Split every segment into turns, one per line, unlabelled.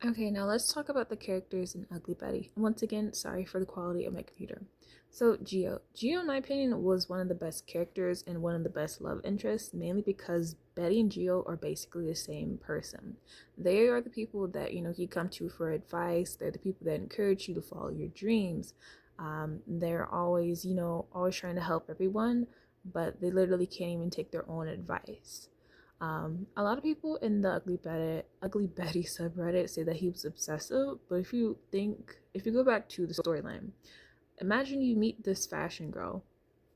Okay, now let's talk about the characters in Ugly Betty. Once again, sorry for the quality of my computer. So, Geo. Geo, in my opinion, was one of the best characters and one of the best love interests, mainly because Betty and Geo are basically the same person. They are the people that, you come to for advice. They're the people that encourage you to follow your dreams. They're always, always trying to help everyone, but they literally can't even take their own advice. A lot of people in the Ugly Betty subreddit say that he was obsessive, but if you go back to the storyline, imagine you meet this fashion girl,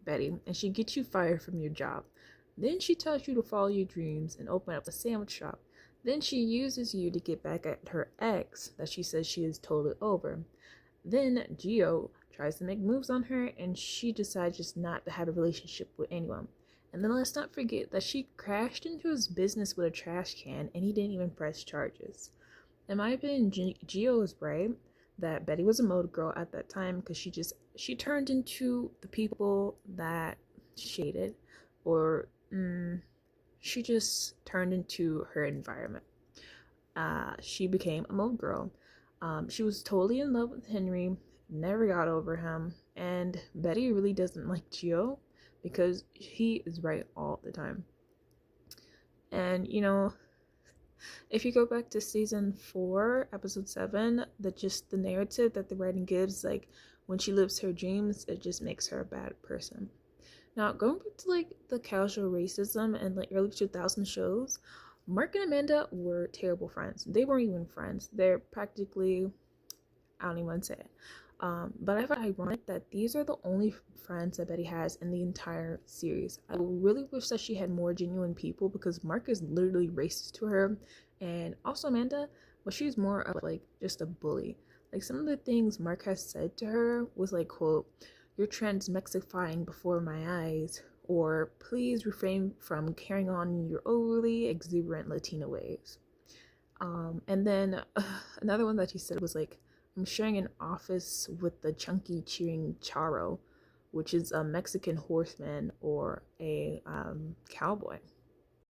Betty, and she gets you fired from your job. Then she tells you to follow your dreams and open up a sandwich shop. Then she uses you to get back at her ex that she says she is totally over. Then Geo tries to make moves on her and she decides just not to have a relationship with anyone. And then let's not forget that she crashed into his business with a trash can and he didn't even press charges. In my opinion, Geo was right that Betty was a mode girl at that time because she turned into the people that she hated, or she just turned into her environment. She became a mode girl. She was totally in love with Henry, never got over him, and Betty really doesn't like Geo because he is right all the time. And if you go back to season 4, episode 7, the narrative that the writing gives, like when she lives her dreams, it just makes her a bad person. Now, going back to like the casual racism and like early 2000 shows, Mark and Amanda were terrible friends. They weren't even friends. They're practically, I don't even want to say it. But I find it ironic that these are the only friends that Betty has in the entire series. I really wish that she had more genuine people because Mark is literally racist to her, and also Amanda, but she's more of like just a bully. Like some of the things Mark has said to her was like, quote, "You're transmexifying before my eyes," or "Please refrain from carrying on your overly exuberant Latina ways." And then another one that he said was like, "I'm sharing an office with the chunky cheering Charo," which is a Mexican horseman or a cowboy.